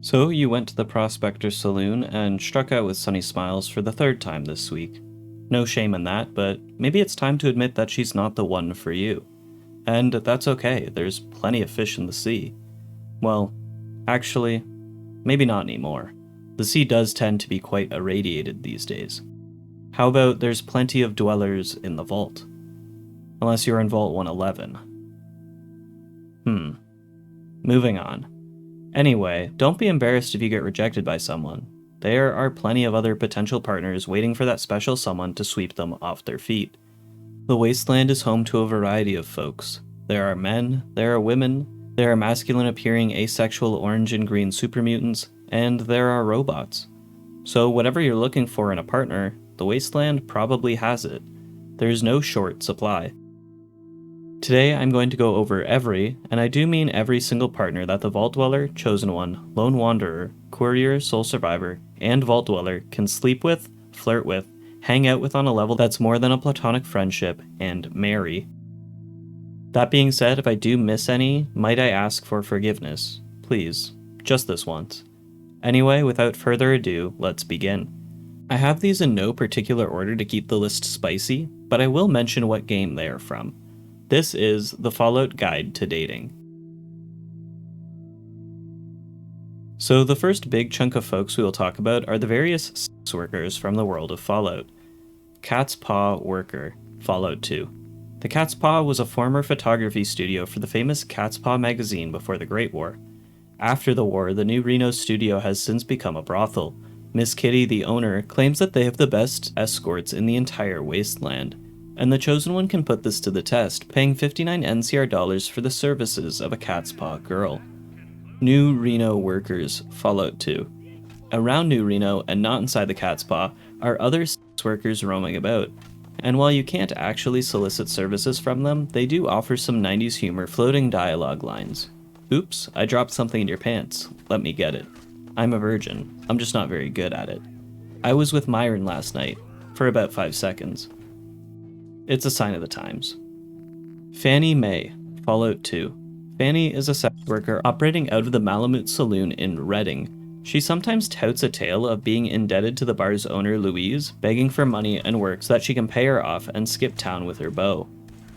So you went to the Prospector Saloon and struck out with Sunny Smiles for the third time this week. No shame in that, but maybe it's time to admit that she's not the one for you. And that's okay, there's plenty of fish in the sea. Well, actually, maybe not anymore. The sea does tend to be quite irradiated these days. How about there's plenty of dwellers in the vault? Unless you're in Vault 111. Moving on. Anyway, don't be embarrassed if you get rejected by someone. There are plenty of other potential partners waiting for that special someone to sweep them off their feet. The wasteland is home to a variety of folks. There are men, there are women, there are masculine-appearing asexual orange and green supermutants, and there are robots. So whatever you're looking for in a partner, the wasteland probably has it. There's no short supply. Today I'm going to go over every, and I do mean every single partner that the Vault Dweller, Chosen One, Lone Wanderer, Courier, Soul Survivor, and Vault Dweller can sleep with, flirt with, hang out with on a level that's more than a platonic friendship, and marry. That being said, if I do miss any, might I ask for forgiveness? Please, just this once. Anyway, without further ado, let's begin. I have these in no particular order to keep the list spicy, but I will mention what game they are from. This is the Fallout Guide to Dating. So the first big chunk of folks we will talk about are the various sex workers from the world of Fallout. Cat's Paw Worker, Fallout 2. The Cat's Paw was a former photography studio for the famous Cat's Paw magazine before the Great War. After the war, the new Reno studio has since become a brothel. Miss Kitty, the owner, claims that they have the best escorts in the entire wasteland. And the Chosen One can put this to the test, paying 59 NCR dollars for the services of a Cat's Paw girl. New Reno Workers, Fallout 2. Around New Reno, and not inside the Cat's Paw, are other sex workers roaming about. And while you can't actually solicit services from them, they do offer some 90s humor floating dialogue lines. Oops, I dropped something in your pants. Let me get it. I'm a virgin. I'm just not very good at it. I was with Myron last night, for about 5 seconds. It's a sign of the times. Fannie Mae, Fallout 2. Fannie is a sex worker operating out of the Malamute Saloon in Redding. She sometimes touts a tale of being indebted to the bar's owner Louise, begging for money and work so that she can pay her off and skip town with her beau.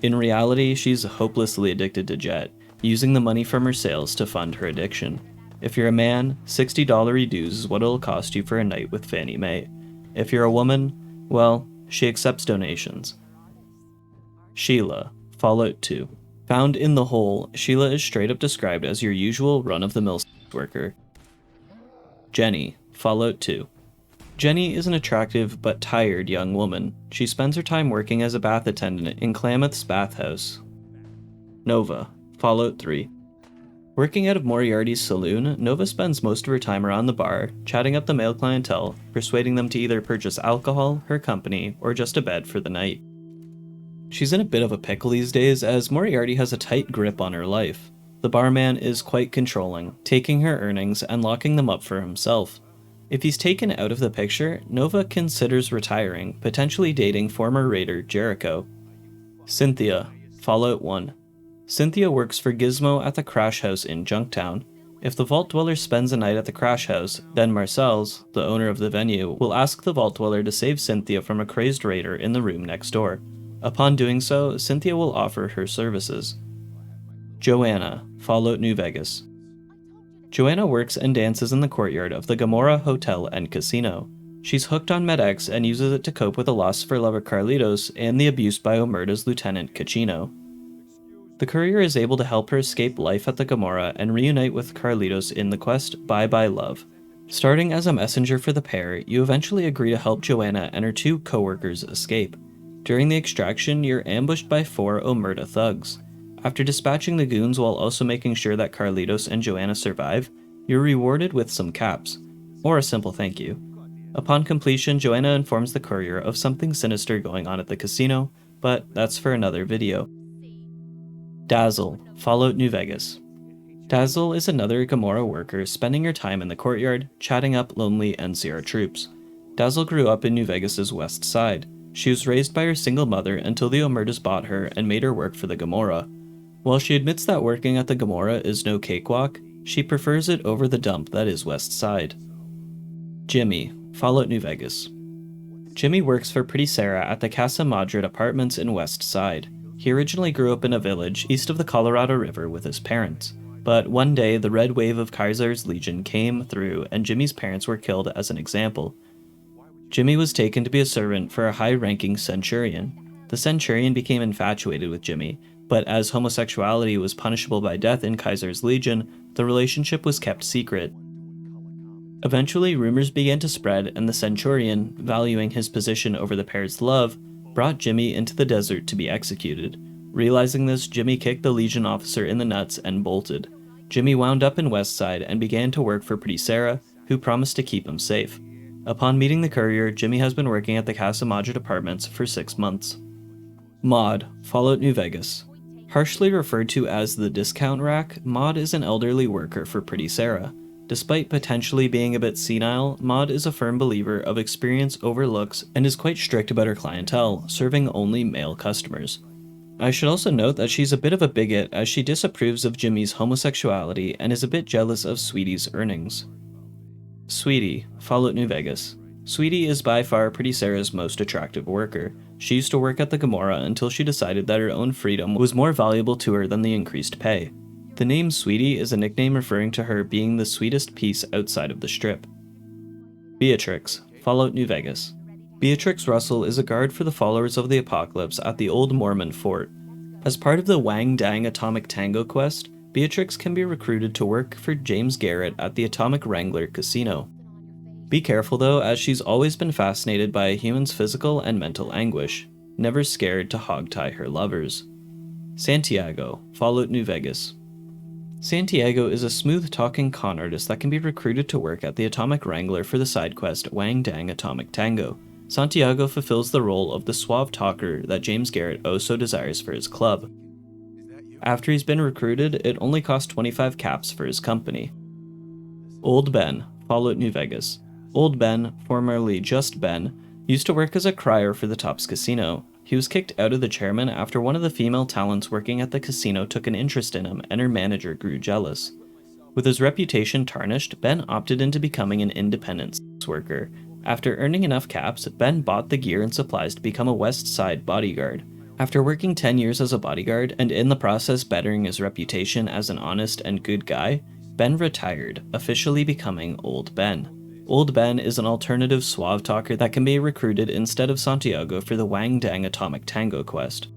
In reality, she's hopelessly addicted to Jet, using the money from her sales to fund her addiction. If you're a man, $60 dues is what it'll cost you for a night with Fannie Mae. If you're a woman, well, she accepts donations. Sheila, Fallout 2. Found in the hole, Sheila is straight up described as your usual run-of-the-mill worker. Jenny, Fallout 2. Jenny is an attractive but tired young woman. She spends her time working as a bath attendant in Klamath's bathhouse. Nova, Fallout 3. Working out of Moriarty's saloon, Nova spends most of her time around the bar, chatting up the male clientele, persuading them to either purchase alcohol, her company, or just a bed for the night. She's in a bit of a pickle these days as Moriarty has a tight grip on her life. The barman is quite controlling, taking her earnings and locking them up for himself. If he's taken out of the picture, Nova considers retiring, potentially dating former raider Jericho. Cynthia, Fallout 1. Cynthia works for Gizmo at the Crash House in Junktown. If the Vault Dweller spends a night at the Crash House, then Marcel's, the owner of the venue, will ask the Vault Dweller to save Cynthia from a crazed raider in the room next door. Upon doing so, Cynthia will offer her services. Joanna, Fallout New Vegas. Joanna works and dances in the courtyard of the Gomorrah Hotel and Casino. She's hooked on MedX and uses it to cope with the loss of her lover Carlitos and the abuse by Omerta's Lieutenant Cacino. The courier is able to help her escape life at the Gomorrah and reunite with Carlitos in the quest Bye Bye Love. Starting as a messenger for the pair, you eventually agree to help Joanna and her two co-workers escape. During the extraction, you're ambushed by 4 Omerta thugs. After dispatching the goons while also making sure that Carlitos and Joanna survive, you're rewarded with some caps, or a simple thank you. Upon completion, Joanna informs the courier of something sinister going on at the casino, but that's for another video. Dazzle, Fallout New Vegas. Dazzle is another Gomorrah worker spending her time in the courtyard, chatting up lonely NCR troops. Dazzle grew up in New Vegas's west side. She was raised by her single mother until the Omertas bought her and made her work for the Gomorrah. While she admits that working at the Gomorrah is no cakewalk, She prefers it over the dump that is West Side. Jimmy, Fallout New Vegas. Jimmy works for Pretty Sarah at the Casa Madrid apartments in West Side. He originally grew up in a village east of the Colorado River with his parents. But one day, the red wave of Kaiser's Legion came through and Jimmy's parents were killed as an example. Jimmy was taken to be a servant for a high-ranking centurion. The centurion became infatuated with Jimmy, but as homosexuality was punishable by death in Kaiser's Legion, the relationship was kept secret. Eventually, rumors began to spread, and the centurion, valuing his position over the pair's love, brought Jimmy into the desert to be executed. Realizing this, Jimmy kicked the Legion officer in the nuts and bolted. Jimmy wound up in West Side and began to work for Pretty Sarah, who promised to keep him safe. Upon meeting the courier, Jimmy has been working at the Casa Madrid apartments for 6 months. Maud, Fallout New Vegas. Harshly referred to as the discount rack, Maud is an elderly worker for Pretty Sarah. Despite potentially being a bit senile, Maud is a firm believer of experience over looks and is quite strict about her clientele, serving only male customers. I should also note that she's a bit of a bigot as she disapproves of Jimmy's homosexuality and is a bit jealous of Sweetie's earnings. Sweetie, Fallout New Vegas. Sweetie is by far Pretty Sarah's most attractive worker. She used to work at the Gomorrah until she decided that her own freedom was more valuable to her than the increased pay. The name Sweetie is a nickname referring to her being the sweetest piece outside of the strip. Beatrix, Fallout New Vegas. Beatrix Russell is a guard for the followers of the Apocalypse at the Old Mormon Fort. As part of the Wang Dang Atomic Tango quest, Beatrix can be recruited to work for James Garrett at the Atomic Wrangler Casino. Be careful though, as she's always been fascinated by a human's physical and mental anguish, never scared to hogtie her lovers. Santiago, Fallout New Vegas. Santiago is a smooth-talking con artist that can be recruited to work at the Atomic Wrangler for the side quest Wang Dang Atomic Tango. Santiago fulfills the role of the suave talker that James Garrett oh so desires for his club. After he's been recruited, it only costs 25 caps for his company. Old Ben, Fallout New Vegas. Old Ben, formerly just Ben, used to work as a crier for the Tops Casino. He was kicked out of the chairman after one of the female talents working at the casino took an interest in him and her manager grew jealous. With his reputation tarnished, Ben opted into becoming an independent sex worker. After earning enough caps, Ben bought the gear and supplies to become a West Side bodyguard. After working 10 years as a bodyguard and in the process bettering his reputation as an honest and good guy, Ben retired, officially becoming Old Ben. Old Ben is an alternative suave talker that can be recruited instead of Santiago for the Wang Dang Atomic Tango quest.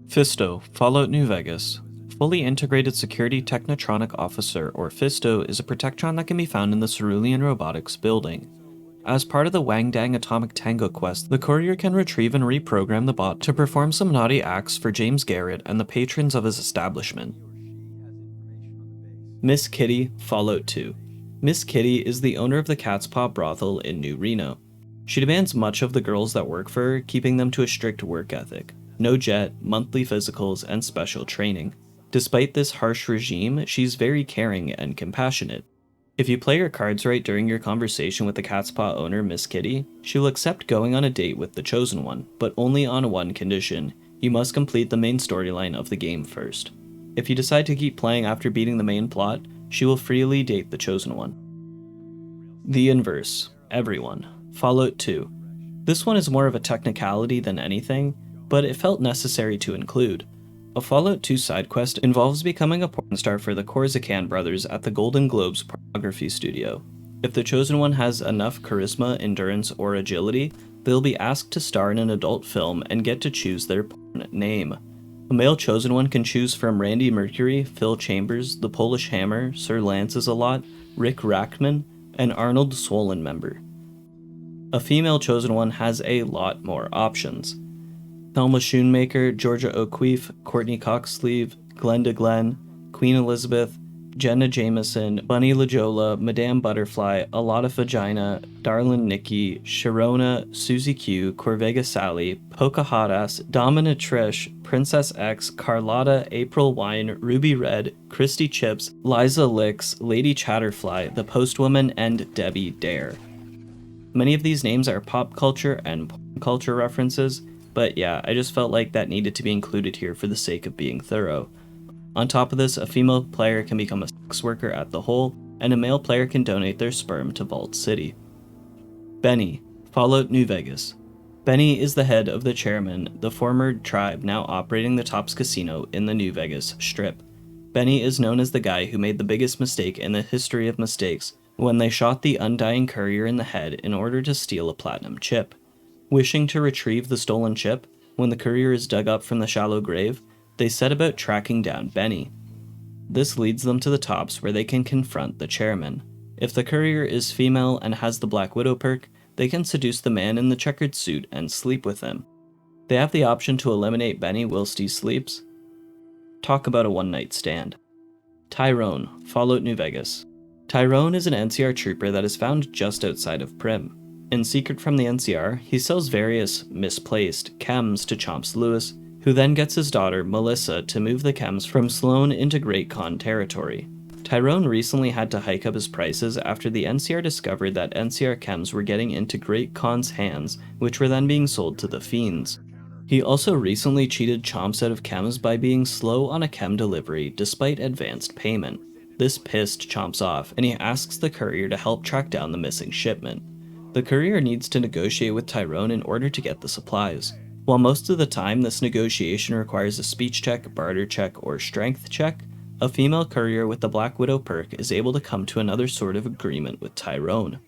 Fisto, Fallout New Vegas. Fully Integrated Security Technotronic Officer, or Fisto, is a Protectron that can be found in the Cerulean Robotics building. As part of the Wang Dang Atomic Tango quest, the courier can retrieve and reprogram the bot to perform some naughty acts for James Garrett and the patrons of his establishment. Miss Kitty, Fallout 2. Miss Kitty is the owner of the Cat's Paw brothel in New Reno. She demands much of the girls that work for her, keeping them to a strict work ethic. No jet, monthly physicals, and special training. Despite this harsh regime, she's very caring and compassionate. If you play your cards right during your conversation with the Cat's Paw owner, Miss Kitty, she will accept going on a date with the Chosen One, but only on one condition. You must complete the main storyline of the game first. If you decide to keep playing after beating the main plot, she will freely date the Chosen One. The Inverse, Everyone, Fallout 2. This one is more of a technicality than anything, but it felt necessary to include. A Fallout 2 side quest involves becoming a porn star for the Corsican brothers at the Golden Globes pornography studio. If the Chosen One has enough charisma, endurance, or agility, they'll be asked to star in an adult film and get to choose their porn name. A male Chosen One can choose from Randy Mercury, Phil Chambers, The Polish Hammer, Sir Lancelot, Rick Rackman, and Arnold Swollen Member. A female Chosen One has a lot more options. Thelma Schoonmaker, Georgia O'Keeffe, Courtney Coxcleave, Glenda Glenn, Queen Elizabeth, Jenna Jameson, Bunny LaJola, Madame Butterfly, Alotta Vagina, Darlin Nikki, Sharona, Susie Q, Corvega Sally, Pocahontas, Domina Trish, Princess X, Carlotta, April Wine, Ruby Red, Christy Chips, Liza Licks, Lady Chatterfly, The Postwoman, and Debbie Dare. Many of these names are pop culture and porn culture references, but yeah, I just felt like that needed to be included here for the sake of being thorough. On top of this, a female player can become a sex worker at the Hole, and a male player can donate their sperm to Vault City. Benny, Fallout New Vegas. Benny is the head of the Chairman, the former tribe now operating the Tops Casino in the New Vegas Strip. Benny is known as the guy who made the biggest mistake in the history of mistakes when they shot the undying courier in the head in order to steal a platinum chip. Wishing to retrieve the stolen chip, when the courier is dug up from the shallow grave, they set about tracking down Benny. This leads them to the Tops where they can confront the Chairman. If the courier is female and has the Black Widow perk, they can seduce the man in the checkered suit and sleep with him. They have the option to eliminate Benny whilst he sleeps. Talk about a one-night stand. Tyrone, Fallout New Vegas. Tyrone is an NCR trooper that is found just outside of Prim. In secret from the NCR, he sells various misplaced chems to Chomps Lewis, who then gets his daughter, Melissa, to move the chems from Sloan into Great Khan territory. Tyrone recently had to hike up his prices after the NCR discovered that NCR chems were getting into Great Khan's hands, which were then being sold to the Fiends. He also recently cheated Chomps out of chems by being slow on a chem delivery despite advanced payment. This pissed Chomps off, and he asks the courier to help track down the missing shipment. The courier needs to negotiate with Tyrone in order to get the supplies. While most of the time this negotiation requires a speech check, barter check, or strength check, a female courier with the Black Widow perk is able to come to another sort of agreement with Tyrone.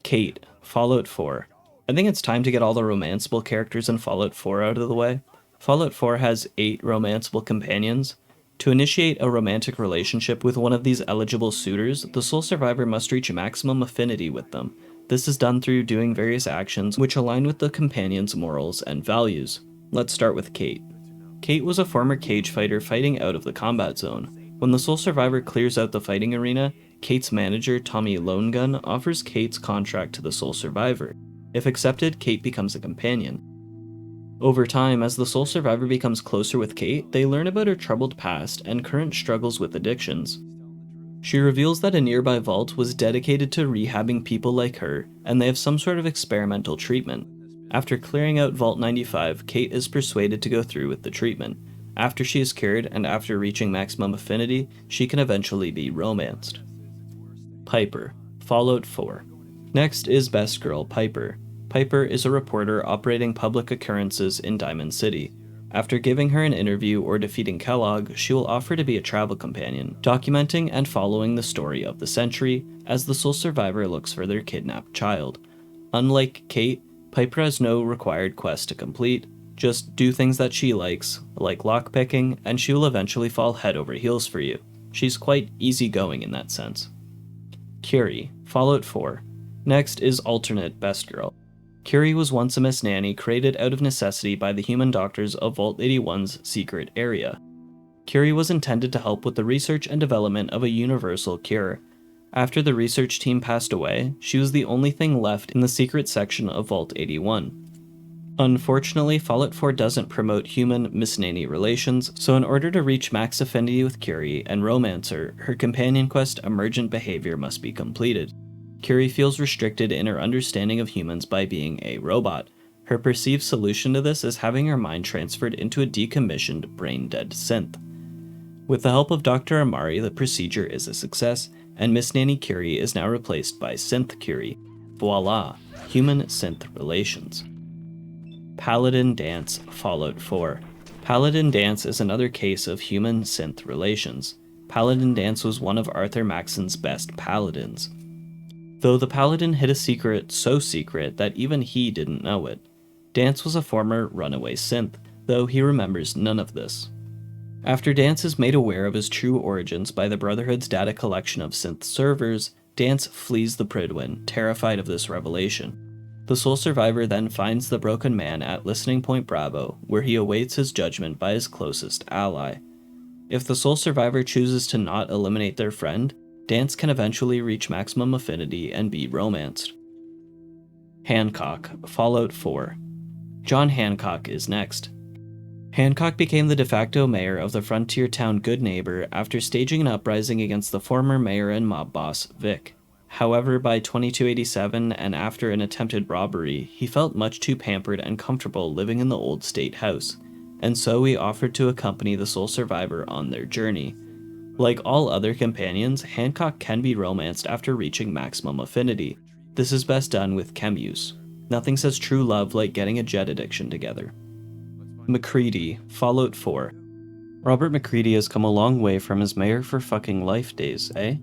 Kate, Fallout 4. I think it's time to get all the romanceable characters in Fallout 4 out of the way. Fallout 4 has 8 romanceable companions. To initiate a romantic relationship with one of these eligible suitors, the sole survivor must reach maximum affinity with them. This is done through doing various actions which align with the companion's morals and values. Let's start with Kate. Kate was a former cage fighter fighting out of the combat zone. When the sole survivor clears out the fighting arena, Kate's manager, Tommy Lone Gun, offers Kate's contract to the sole survivor. If accepted, Kate becomes a companion. Over time, as the sole survivor becomes closer with Kate, they learn about her troubled past and current struggles with addictions. She reveals that a nearby vault was dedicated to rehabbing people like her, and they have some sort of experimental treatment. After clearing out Vault 95, Kate is persuaded to go through with the treatment. After she is cured, and after reaching maximum affinity, she can eventually be romanced. Piper, Fallout 4. Next is Best Girl Piper. Piper is a reporter operating public occurrences in Diamond City. After giving her an interview or defeating Kellogg, she will offer to be a travel companion, documenting and following the story of the century as the sole survivor looks for their kidnapped child. Unlike Kate, Piper has no required quest to complete. Just do things that she likes, like lockpicking, and she will eventually fall head over heels for you. She's quite easygoing in that sense. Curie, Fallout 4. Next is alternate Best Girl. Curie was once a Miss Nanny created out of necessity by the human doctors of Vault 81's secret area. Curie was intended to help with the research and development of a universal cure. After the research team passed away, she was the only thing left in the secret section of Vault 81. Unfortunately, Fallout 4 doesn't promote human-Miss Nanny relations, so in order to reach max affinity with Curie and romance her, her companion quest Emergent Behavior must be completed. Curie feels restricted in her understanding of humans by being a robot. Her perceived solution to this is having her mind transferred into a decommissioned, brain-dead synth. With the help of Dr. Amari, the procedure is a success, and Miss Nanny Curie is now replaced by Synth Curie. Voila! Human-synth relations. Paladin Dance, Fallout 4. Paladin Dance is another case of human-synth relations. Paladin Dance was one of Arthur Maxon's best paladins. Though the paladin hid a secret so secret that even he didn't know it. Dance was a former runaway synth, though he remembers none of this. After Dance is made aware of his true origins by the Brotherhood's data collection of synth servers, Dance flees the Pridwin, terrified of this revelation. The sole survivor then finds the broken man at Listening Point Bravo, where he awaits his judgment by his closest ally. If the sole survivor chooses to not eliminate their friend, Dance can eventually reach maximum affinity and be romanced. Hancock, Fallout 4. John Hancock is next. Hancock became the de facto mayor of the frontier town Goodneighbor after staging an uprising against the former mayor and mob boss, Vic. However, by 2287 and after an attempted robbery, he felt much too pampered and comfortable living in the old state house. and so he offered to accompany the sole survivor on their journey. Like all other companions, Hancock can be romanced after reaching maximum affinity. This is best done with chem use. Nothing says true love like getting a jet addiction together. MacCready, Fallout 4. Robert MacCready has come a long way from his mayor for fucking life days, eh?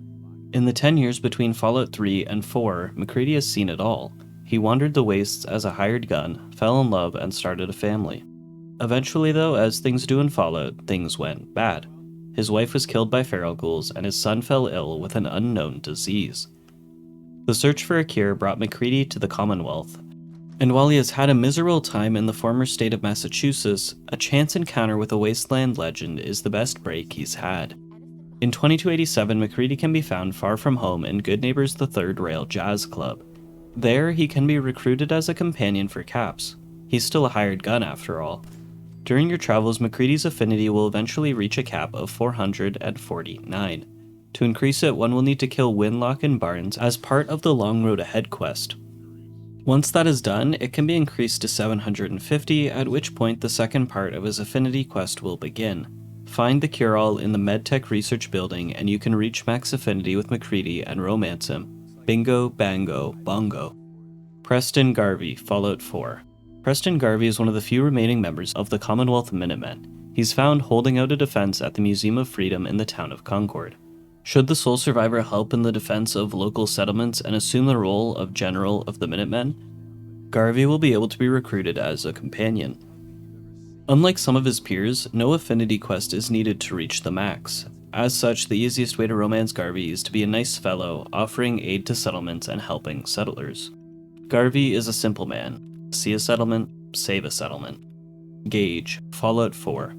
In the 10 years between Fallout 3 and 4, MacCready has seen it all. He wandered the wastes as a hired gun, fell in love, and started a family. Eventually though, as things do in Fallout, things went bad. His wife was killed by feral ghouls, and his son fell ill with an unknown disease. The search for a cure brought MacCready to the Commonwealth, and while he has had a miserable time in the former state of Massachusetts, a chance encounter with a wasteland legend is the best break he's had. In 2287, MacCready can be found far from home in Good Neighbors the Third Rail Jazz Club. There, he can be recruited as a companion for Caps. He's still a hired gun after all. During your travels, MacCready's affinity will eventually reach a cap of 449. To increase it, one will need to kill Winlock and Barnes as part of the Long Road Ahead quest. Once that is done, it can be increased to 750, at which point the second part of his affinity quest will begin. Find the cure-all in the MedTech Research Building and you can reach max affinity with MacCready and romance him. Bingo, bango, bongo. Preston Garvey, Fallout 4. Preston Garvey is one of the few remaining members of the Commonwealth Minutemen. He's found holding out a defense at the Museum of Freedom in the town of Concord. Should the sole survivor help in the defense of local settlements and assume the role of General of the Minutemen, Garvey will be able to be recruited as a companion. Unlike some of his peers, no affinity quest is needed to reach the max. As such, the easiest way to romance Garvey is to be a nice fellow, offering aid to settlements and helping settlers. Garvey is a simple man. See a settlement, save a settlement. Gage, Fallout 4.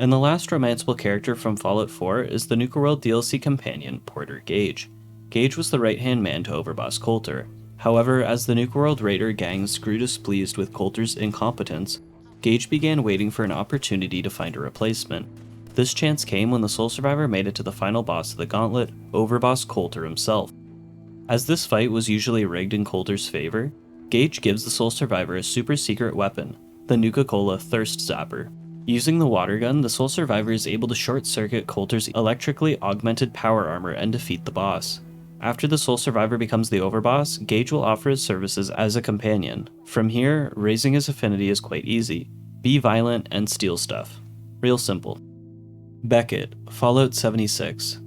And the last romanceable character from Fallout 4 is the Nuka World DLC companion, Porter Gage. Gage was the right-hand man to Overboss Coulter. However, as the Nuka World Raider gangs grew displeased with Coulter's incompetence, Gage began waiting for an opportunity to find a replacement. This chance came when the sole survivor made it to the final boss of the gauntlet, Overboss Coulter himself. As this fight was usually rigged in Coulter's favor, Gage gives the sole survivor a super secret weapon, the Nuka-Cola Thirst Zapper. Using the water gun, the sole survivor is able to short-circuit Coulter's electrically augmented power armor and defeat the boss. After the sole survivor becomes the overboss, Gage will offer his services as a companion. From here, raising his affinity is quite easy. Be violent and steal stuff. Real simple. Beckett, Fallout 76.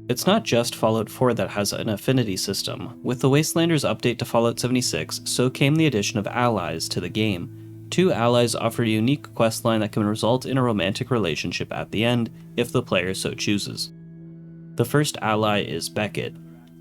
It's not just Fallout 4 that has an affinity system. With the Wastelanders update to Fallout 76, so came the addition of allies to the game. 2 allies offer a unique questline that can result in a romantic relationship at the end, if the player so chooses. The first ally is Beckett.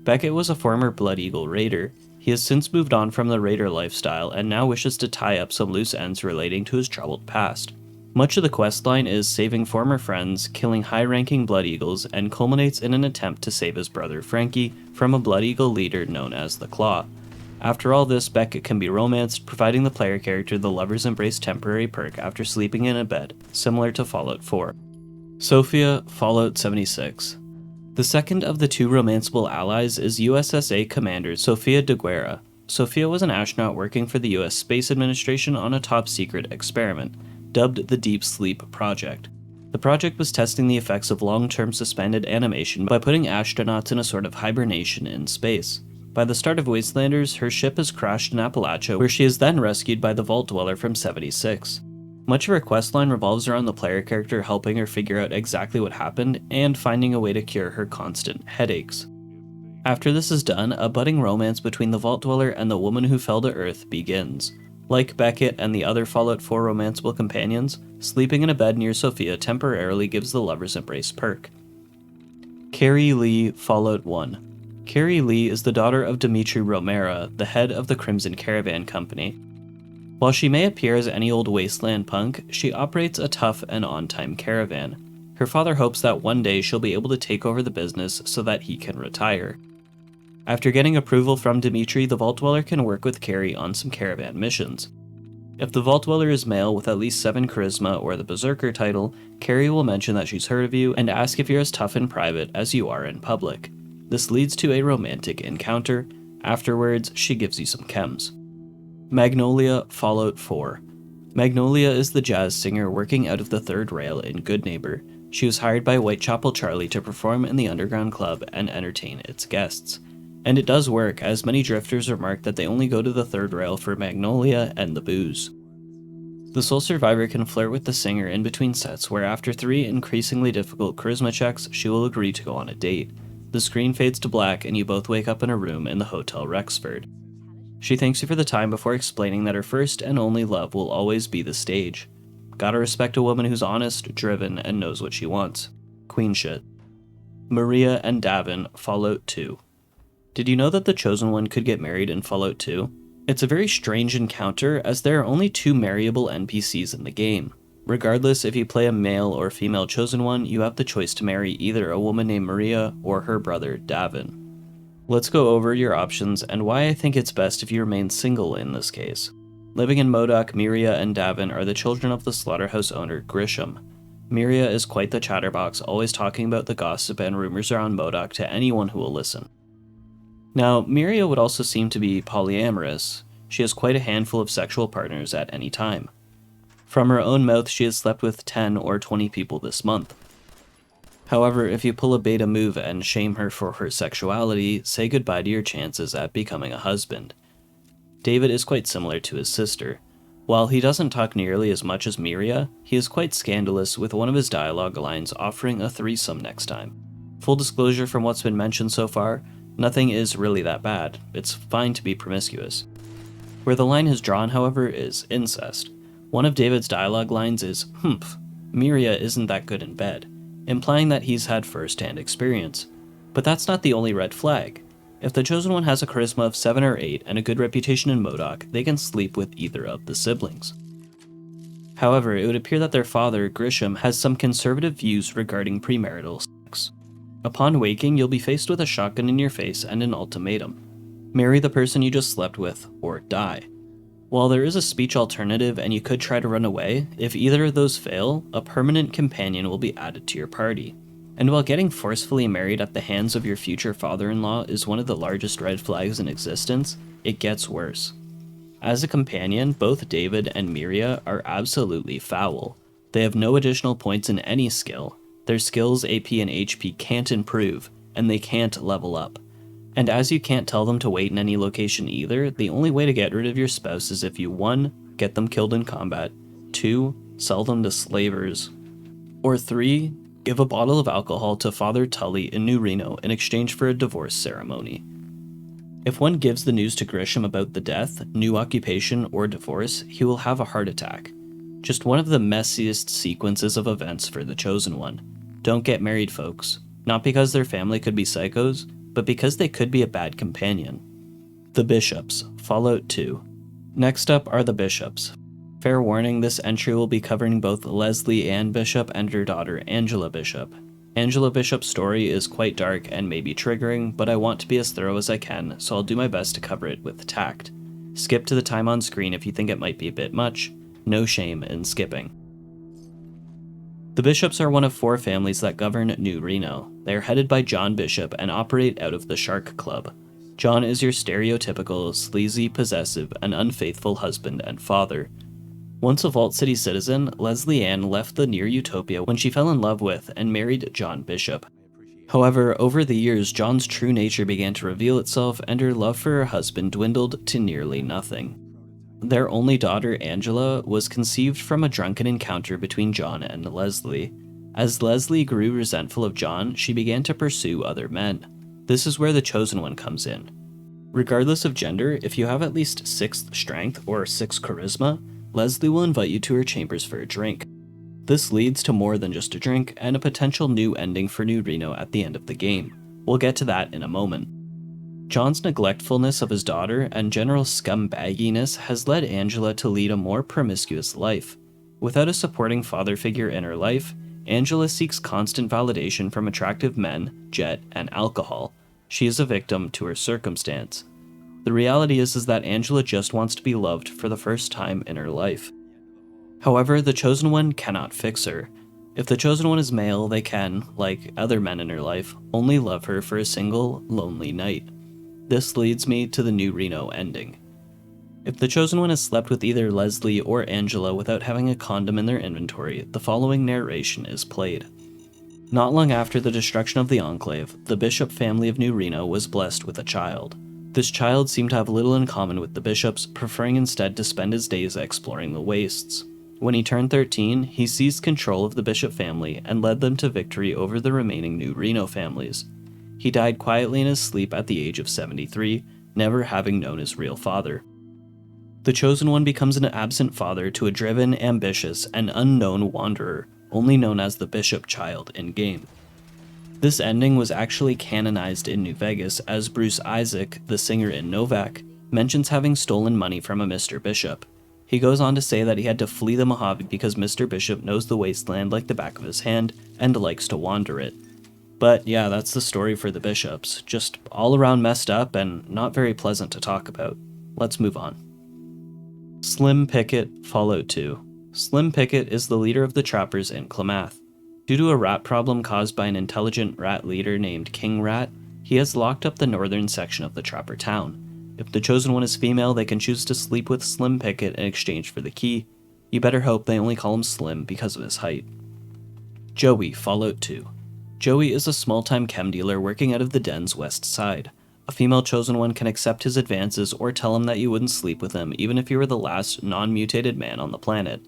Beckett was a former Blood Eagle raider. He has since moved on from the raider lifestyle and now wishes to tie up some loose ends relating to his troubled past. Much of the questline is saving former friends, killing high-ranking Blood Eagles, and culminates in an attempt to save his brother Frankie from a Blood Eagle leader known as the Claw. After all this, Beckett can be romanced, providing the player character the Lover's Embrace temporary perk after sleeping in a bed, similar to Fallout 4. Sophia, Fallout 76. The second of the 2 romanceable allies is USSA Commander Sofia de Guerra. Sophia was an astronaut working for the US Space Administration on a top-secret experiment, dubbed the Deep Sleep Project. The project was testing the effects of long-term suspended animation by putting astronauts in a sort of hibernation in space. By the start of Wastelanders, her ship has crashed in Appalachia, where she is then rescued by the Vault Dweller from 76. Much of her questline revolves around the player character helping her figure out exactly what happened and finding a way to cure her constant headaches. After this is done, a budding romance between the Vault Dweller and the woman who fell to Earth begins. Like Beckett and the other Fallout 4 romanceable companions, sleeping in a bed near Sophia temporarily gives the Lover's Embrace perk. Carrie Lee, Fallout 1. Carrie Lee is the daughter of Dimitri Romera, the head of the Crimson Caravan Company. While she may appear as any old wasteland punk, she operates a tough and on-time caravan. Her father hopes that one day she'll be able to take over the business so that he can retire. After getting approval from Dimitri, the Vault Dweller can work with Carrie on some caravan missions. If the Vault Dweller is male with at least 7 charisma or the Berserker title, Carrie will mention that she's heard of you and ask if you're as tough in private as you are in public. This leads to a romantic encounter. Afterwards, she gives you some chems. Magnolia, Fallout 4. Magnolia is the jazz singer working out of the third rail in Good Neighbor. She was hired by Whitechapel Charlie to perform in the underground club and entertain its guests. And it does work, as many drifters remark that they only go to the third rail for Magnolia and the booze. The sole survivor can flirt with the singer in between sets, where after 3 increasingly difficult charisma checks, she will agree to go on a date. The screen fades to black and you both wake up in a room in the Hotel Rexford. She thanks you for the time before explaining that her first and only love will always be the stage. Gotta respect a woman who's honest, driven, and knows what she wants. Queen shit. Maria and Davin, Fallout 2. Did you know that the Chosen One could get married in Fallout 2? It's a very strange encounter, as there are only 2 marryable NPCs in the game. Regardless if you play a male or female Chosen One, you have the choice to marry either a woman named Maria or her brother Davin. Let's go over your options and why I think it's best if you remain single in this case. Living in Modoc, Miria and Davin are the children of the slaughterhouse owner Grisham. Miria is quite the chatterbox, always talking about the gossip and rumors around Modoc to anyone who will listen. Now, Miria would also seem to be polyamorous. She has quite a handful of sexual partners at any time. From her own mouth, she has slept with 10 or 20 people this month. However, if you pull a beta move and shame her for her sexuality, say goodbye to your chances at becoming a husband. David is quite similar to his sister. While he doesn't talk nearly as much as Miria, he is quite scandalous, with one of his dialogue lines offering a threesome next time. Full disclosure from what's been mentioned so far, nothing is really that bad. It's fine to be promiscuous. Where the line is drawn, however, is incest. One of David's dialogue lines is, "Humph, Miria isn't that good in bed," implying that he's had first-hand experience. But that's not the only red flag. If the Chosen One has a charisma of 7 or 8 and a good reputation in Modoc, they can sleep with either of the siblings. However, it would appear that their father, Grisham, has some conservative views regarding premarital sex. Upon waking, you'll be faced with a shotgun in your face and an ultimatum. Marry the person you just slept with, or die. While there is a speech alternative and you could try to run away, if either of those fail, a permanent companion will be added to your party. And while getting forcefully married at the hands of your future father-in-law is one of the largest red flags in existence, it gets worse. As a companion, both David and Miria are absolutely foul. They have no additional points in any skill. Their skills, AP, and HP can't improve, and they can't level up. And as you can't tell them to wait in any location either, the only way to get rid of your spouse is if you 1. Get them killed in combat, 2. Sell them to slavers, or 3. Give a bottle of alcohol to Father Tully in New Reno in exchange for a divorce ceremony. If one gives the news to Grisham about the death, new occupation, or divorce, he will have a heart attack. Just one of the messiest sequences of events for the Chosen One. Don't get married, folks. Not because their family could be psychos, but because they could be a bad companion. The Bishops, Fallout 2. Next up are the Bishops. Fair warning, this entry will be covering both Leslie Ann Bishop and her daughter Angela Bishop. Angela Bishop's story is quite dark and may be triggering, but I want to be as thorough as I can, so I'll do my best to cover it with tact. Skip to the time on screen if you think it might be a bit much. No shame in skipping. The Bishops are one of 4 families that govern New Reno. They are headed by John Bishop and operate out of the Shark Club. John is your stereotypical, sleazy, possessive, and unfaithful husband and father. Once a Vault City citizen, Leslie Ann left the near utopia when she fell in love with and married John Bishop. However, over the years, John's true nature began to reveal itself and her love for her husband dwindled to nearly nothing. Their only daughter, Angela, was conceived from a drunken encounter between John and Leslie. As Leslie grew resentful of John, she began to pursue other men. This is where the Chosen One comes in. Regardless of gender, if you have at least 6th strength or 6 charisma, Leslie will invite you to her chambers for a drink. This leads to more than just a drink and a potential new ending for New Reno at the end of the game. We'll get to that in a moment. John's neglectfulness of his daughter and general scumbagginess has led Angela to lead a more promiscuous life. Without a supporting father figure in her life, Angela seeks constant validation from attractive men, jet, and alcohol. She is a victim to her circumstance. The reality is that Angela just wants to be loved for the first time in her life. However, the Chosen One cannot fix her. If the Chosen One is male, they can, like other men in her life, only love her for a single, lonely night. This leads me to the New Reno ending. If the Chosen One has slept with either Leslie or Angela without having a condom in their inventory, the following narration is played. Not long after the destruction of the Enclave, the Bishop family of New Reno was blessed with a child. This child seemed to have little in common with the bishops, preferring instead to spend his days exploring the wastes. When he turned 13, he seized control of the Bishop family and led them to victory over the remaining New Reno families. He died quietly in his sleep at the age of 73, never having known his real father. The Chosen One becomes an absent father to a driven, ambitious, and unknown wanderer, only known as the Bishop Child in-game. This ending was actually canonized in New Vegas, as Bruce Isaac, the singer in Novak, mentions having stolen money from a Mr. Bishop. He goes on to say that he had to flee the Mojave because Mr. Bishop knows the wasteland like the back of his hand and likes to wander it. But yeah, that's the story for the bishops. Just all around messed up and not very pleasant to talk about. Let's move on. Slim Pickett, Fallout 2. Slim Pickett is the leader of the trappers in Klamath. Due to a rat problem caused by an intelligent rat leader named King Rat, he has locked up the northern section of the trapper town. If the Chosen One is female, they can choose to sleep with Slim Pickett in exchange for the key. You better hope they only call him Slim because of his height. Joey, Fallout 2. Joey is a small-time chem dealer working out of the den's west side. A female Chosen One can accept his advances or tell him that you wouldn't sleep with him even if you were the last non-mutated man on the planet.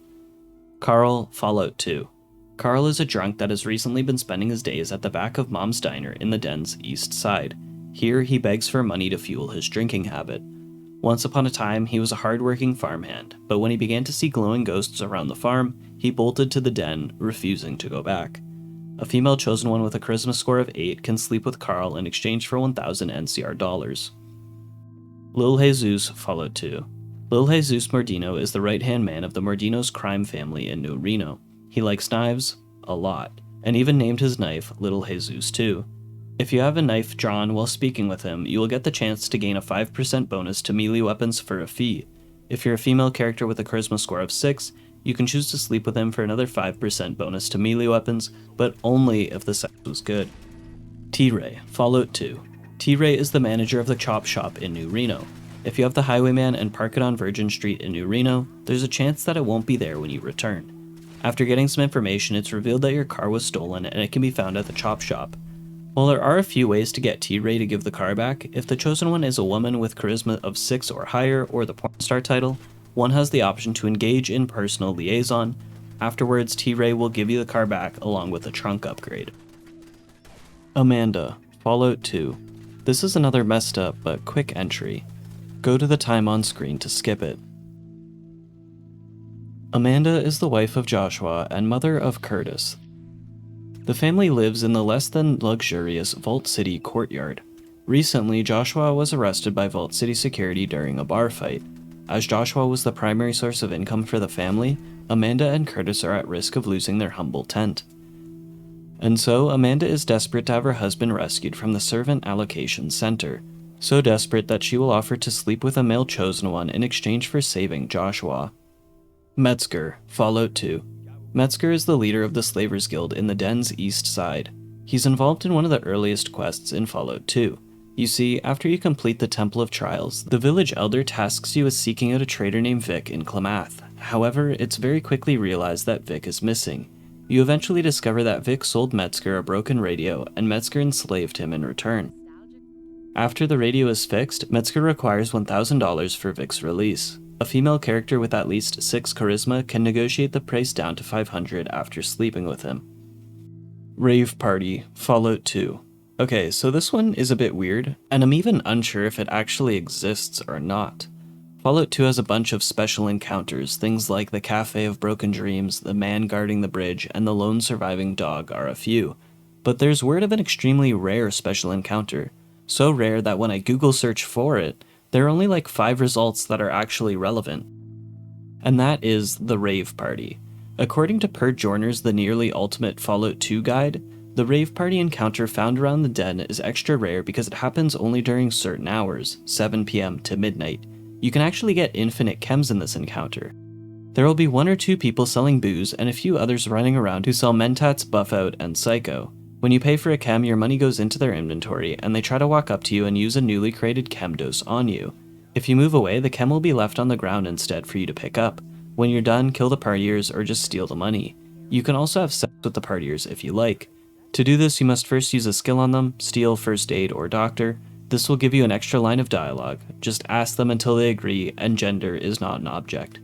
Carl, Fallout 2. Carl is a drunk that has recently been spending his days at the back of Mom's Diner in the den's east side. Here, he begs for money to fuel his drinking habit. Once upon a time, he was a hard-working farmhand, but when he began to see glowing ghosts around the farm, he bolted to the den, refusing to go back. A female Chosen One with a charisma score of 8 can sleep with Carl in exchange for 1,000 NCR dollars. Lil Jesus, Fallout 2. Lil Jesus Mordino is the right-hand man of the Mordino's crime family in New Reno. He likes knives, a lot, and even named his knife Little Jesus too. If you have a knife drawn while speaking with him, you will get the chance to gain a 5% bonus to melee weapons for a fee. If you're a female character with a charisma score of 6, you can choose to sleep with him for another 5% bonus to melee weapons, but only if the sex was good. T-Ray, Fallout 2. T-Ray is the manager of the chop shop in New Reno. If you have the Highwayman and park it on Virgin Street in New Reno, there's a chance that it won't be there when you return. After getting some information, it's revealed that your car was stolen and it can be found at the chop shop. While there are a few ways to get T-Ray to give the car back, if the Chosen One is a woman with charisma of 6 or higher or the porn star title, one has the option to engage in personal liaison. Afterwards, T-Ray will give you the car back along with a trunk upgrade. Amanda, Fallout 2. This is another messed up but quick entry. Go to the time on screen to skip it. Amanda is the wife of Joshua and mother of Curtis. The family lives in the less than luxurious Vault City courtyard. Recently, Joshua was arrested by Vault City security during a bar fight. As Joshua was the primary source of income for the family, Amanda and Curtis are at risk of losing their humble tent. And so, Amanda is desperate to have her husband rescued from the Servant Allocation Center. So desperate that she will offer to sleep with a male Chosen One in exchange for saving Joshua. Metzger, Fallout 2. Metzger is the leader of the Slavers Guild in the den's east side. He's involved in one of the earliest quests in Fallout 2. You see, after you complete the Temple of Trials, the village elder tasks you with seeking out a trader named Vic in Klamath. However, it's very quickly realized that Vic is missing. You eventually discover that Vic sold Metzger a broken radio, and Metzger enslaved him in return. After the radio is fixed, Metzger requires $1,000 for Vic's release. A female character with at least 6 charisma can negotiate the price down to $500 after sleeping with him. Rave Party, Fallout 2. Okay, so this one is a bit weird, and I'm even unsure if it actually exists or not. Fallout 2 has a bunch of special encounters, things like the Cafe of Broken Dreams, the man guarding the bridge, and the lone surviving dog are a few. But there's word of an extremely rare special encounter. So rare that when I Google search for it, there are only like 5 results that are actually relevant. And that is the Rave Party. According to Purgeorner's The Nearly Ultimate Fallout 2 Guide, the Rave Party encounter found around the den is extra rare because it happens only during certain hours, 7 PM to midnight. You can actually get infinite chems in this encounter. There will be 1 or 2 people selling booze and a few others running around who sell Mentats, Buffout, and Psycho. When you pay for a chem, your money goes into their inventory, and they try to walk up to you and use a newly created chem dose on you. If you move away, the chem will be left on the ground instead for you to pick up. When you're done, kill the partiers or just steal the money. You can also have sex with the partiers if you like. To do this, you must first use a skill on them, steal, first aid, or doctor. This will give you an extra line of dialogue. Just ask them until they agree, and gender is not an object.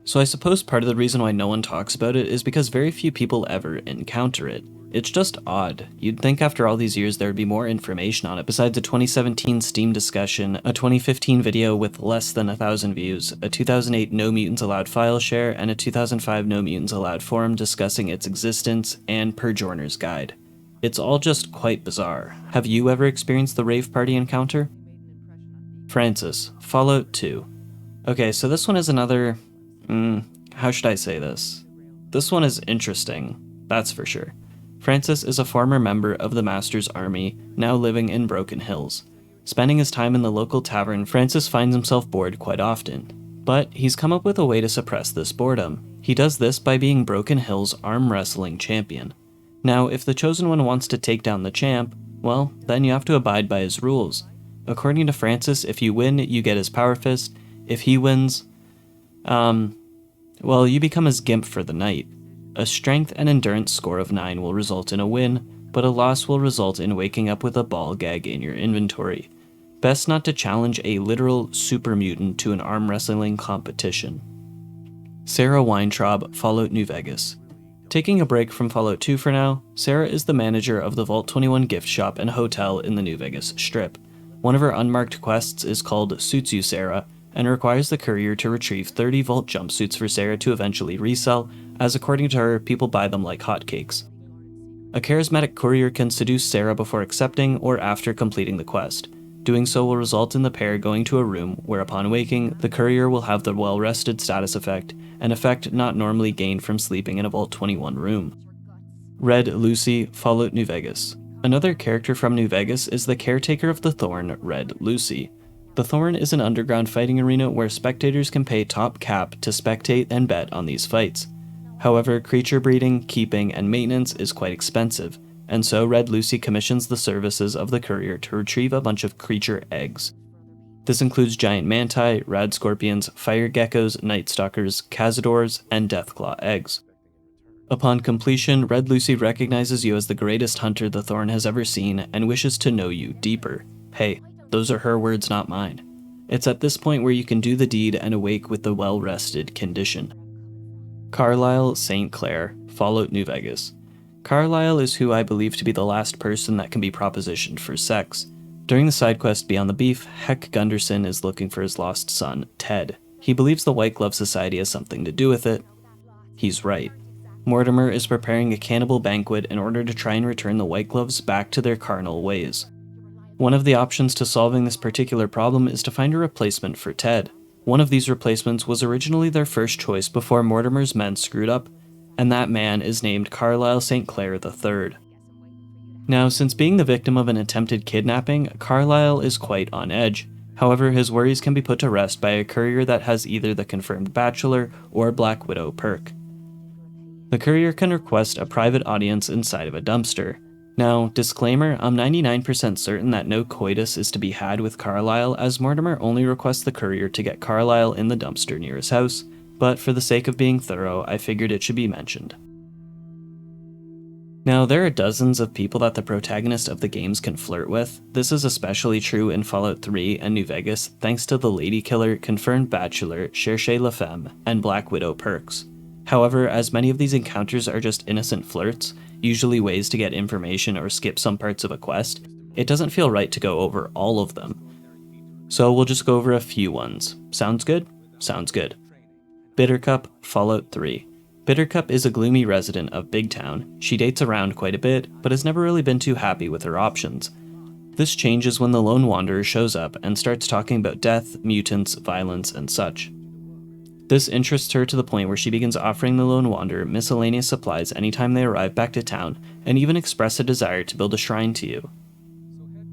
So I suppose part of the reason why no one talks about it is because very few people ever encounter it. It's just odd. You'd think after all these years there would be more information on it besides a 2017 Steam discussion, a 2015 video with less than 1,000 views, a 2008 No Mutants Allowed file share, and a 2005 No Mutants Allowed forum discussing its existence, and Perjourner's guide. It's all just quite bizarre. Have you ever experienced the rave party encounter? Francis, Fallout 2. Okay, so this one is another... how should I say this? This one is interesting, that's for sure. Francis is a former member of the Master's Army, now living in Broken Hills. Spending his time in the local tavern, Francis finds himself bored quite often. But he's come up with a way to suppress this boredom. He does this by being Broken Hills' arm wrestling champion. Now, if the Chosen One wants to take down the champ, well, then you have to abide by his rules. According to Francis, if you win, you get his power fist. If he wins, well, you become his gimp for the night. A strength and endurance score of 9 will result in a win, but a loss will result in waking up with a ball gag in your inventory. Best not to challenge a literal super mutant to an arm wrestling competition. Sarah Weintraub, Fallout New Vegas. Taking a break from Fallout 2 for now, Sarah is the manager of the Vault 21 gift shop and hotel in the New Vegas Strip. One of her unmarked quests is called Suits You Sarah, and requires the courier to retrieve 30 Vault jumpsuits for Sarah to eventually resell, as according to her, people buy them like hotcakes. A charismatic courier can seduce Sarah before accepting or after completing the quest. Doing so will result in the pair going to a room where upon waking, the courier will have the well-rested status effect, an effect not normally gained from sleeping in a Vault 21 room. Red Lucy, Fallout New Vegas. Another character from New Vegas is the caretaker of the Thorn, Red Lucy. The Thorn is an underground fighting arena where spectators can pay top cap to spectate and bet on these fights. However, creature breeding, keeping, and maintenance is quite expensive, and so Red Lucy commissions the services of the courier to retrieve a bunch of creature eggs. This includes giant manti, rad scorpions, fire geckos, night stalkers, cazadors, and deathclaw eggs. Upon completion, Red Lucy recognizes you as the greatest hunter the Thorn has ever seen and wishes to know you deeper. Hey, those are her words, not mine. It's at this point where you can do the deed and awake with the well-rested condition. Carlisle St. Clair, Fallout New Vegas. Carlisle is who I believe to be the last person that can be propositioned for sex. During the side quest Beyond the Beef, Heck Gunderson is looking for his lost son, Ted. He believes the White Glove Society has something to do with it. He's right. Mortimer is preparing a cannibal banquet in order to try and return the White Gloves back to their carnal ways. One of the options to solving this particular problem is to find a replacement for Ted. One of these replacements was originally their first choice before Mortimer's men screwed up, and that man is named Carlisle St. Clair III. Now, since being the victim of an attempted kidnapping, Carlisle is quite on edge. However, his worries can be put to rest by a courier that has either the confirmed bachelor or Black Widow perk. The courier can request a private audience inside of a dumpster. Now, disclaimer, I'm 99% certain that no coitus is to be had with Carlisle, as Mortimer only requests the courier to get Carlisle in the dumpster near his house, but for the sake of being thorough, I figured it should be mentioned. Now, there are dozens of people that the protagonist of the games can flirt with. This is especially true in Fallout 3 and New Vegas, thanks to the Lady Killer, Confirmed Bachelor, Cherchez la Femme, and Black Widow perks. However, as many of these encounters are just innocent flirts, usually ways to get information or skip some parts of a quest, it doesn't feel right to go over all of them. So we'll just go over a few ones. Sounds good? Sounds good. Bittercup, Fallout 3. Bittercup is a gloomy resident of Big Town. She dates around quite a bit, but has never really been too happy with her options. This changes when the Lone Wanderer shows up and starts talking about death, mutants, violence, and such. This interests her to the point where she begins offering the Lone Wanderer miscellaneous supplies anytime they arrive back to town, and even express a desire to build a shrine to you.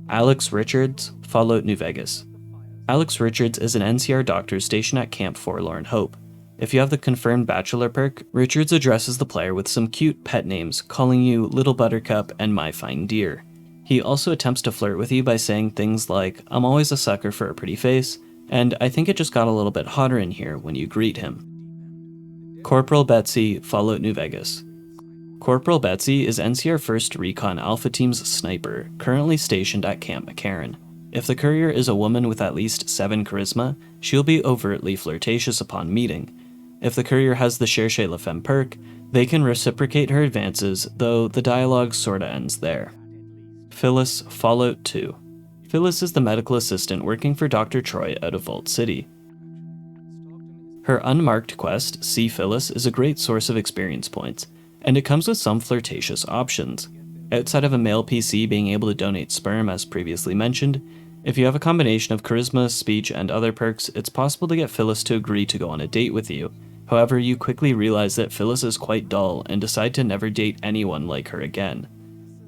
Alex Richards, Fallout New Vegas. Alex Richards is an NCR doctor stationed at Camp Forlorn Hope. If you have the Confirmed Bachelor perk, Richards addresses the player with some cute pet names, calling you Little Buttercup and My Fine Dear. He also attempts to flirt with you by saying things like, "I'm always a sucker for a pretty face," and "I think it just got a little bit hotter in here" when you greet him. Corporal Betsy, Fallout New Vegas. Corporal Betsy is NCR 1st Recon Alpha Team's sniper, currently stationed at Camp McCarran. If the courier is a woman with at least 7 charisma, she'll be overtly flirtatious upon meeting. If the courier has the Cherchez la Femme perk, they can reciprocate her advances, though the dialogue sorta ends there. Phyllis, Fallout 2. Phyllis is the medical assistant working for Dr. Troy out of Vault City. Her unmarked quest, See Phyllis, is a great source of experience points, and it comes with some flirtatious options. Outside of a male PC being able to donate sperm as previously mentioned, if you have a combination of charisma, speech, and other perks, it's possible to get Phyllis to agree to go on a date with you. However, you quickly realize that Phyllis is quite dull and decide to never date anyone like her again.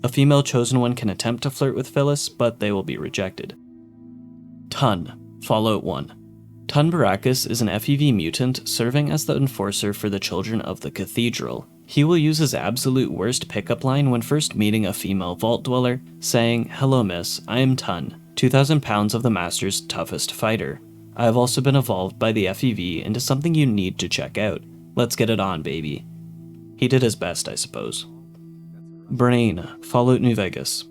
A female chosen one can attempt to flirt with Phyllis, but they will be rejected. Tun, Fallout 1. Tun Baracus is an FEV mutant serving as the enforcer for the Children of the Cathedral. He will use his absolute worst pickup line when first meeting a female vault dweller, saying, "Hello miss, I am Tun, 2,000 pounds of the Master's toughest fighter. I have also been evolved by the FEV into something you need to check out. Let's get it on, baby." He did his best, I suppose. Brain, Fallout New Vegas.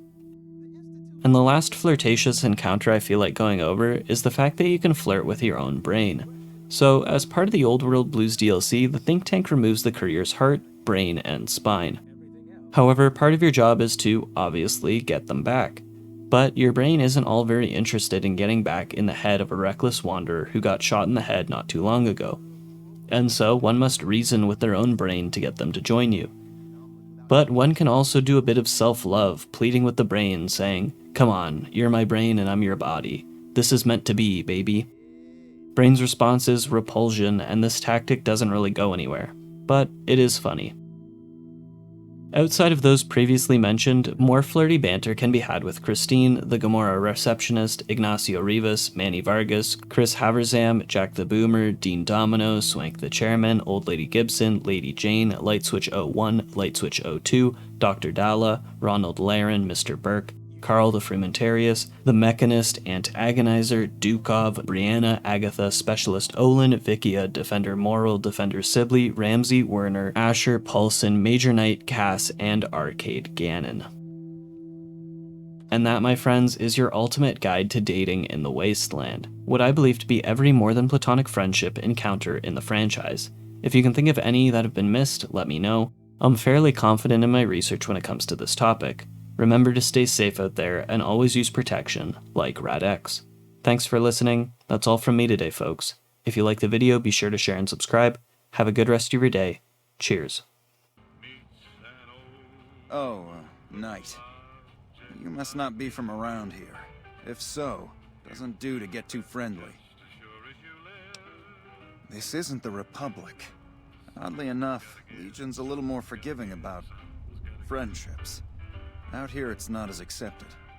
And the last flirtatious encounter I feel like going over is the fact that you can flirt with your own brain. So, as part of the Old World Blues DLC, the think tank removes the courier's heart, brain, and spine. However, part of your job is to, obviously, get them back. But your brain isn't all very interested in getting back in the head of a reckless wanderer who got shot in the head not too long ago. And so, one must reason with their own brain to get them to join you. But one can also do a bit of self-love, pleading with the brain, saying, "Come on, you're my brain and I'm your body. This is meant to be, baby." Brain's response is repulsion, and this tactic doesn't really go anywhere. But it is funny. Outside of those previously mentioned, more flirty banter can be had with Christine, the Gamora receptionist, Ignacio Rivas, Manny Vargas, Chris Haverzam, Jack the Boomer, Dean Domino, Swank the Chairman, Old Lady Gibson, Lady Jane, Lightswitch 01, Lightswitch 02, Dr. Dalla, Ronald Laren, Mr. Burke, Carl the Frumentarius, the Mechanist, Antagonizer, Dukov, Brianna, Agatha, Specialist Olin, Vikia, Defender Moral, Defender Sibley, Ramsey, Werner, Asher, Paulson, Major Knight, Cass, and Arcade Gannon. And that, my friends, is your ultimate guide to dating in the Wasteland, what I believe to be every more than platonic friendship encounter in the franchise. If you can think of any that have been missed, let me know. I'm fairly confident in my research when it comes to this topic. Remember to stay safe out there and always use protection, like RadX. Thanks for listening. That's all from me today, folks. If you like the video, be sure to share and subscribe. Have a good rest of your day. Cheers. Oh, Knight. You must not be from around here. If so, doesn't do to get too friendly. This isn't the Republic. Oddly enough, Legion's a little more forgiving about friendships. Out here, it's not as accepted.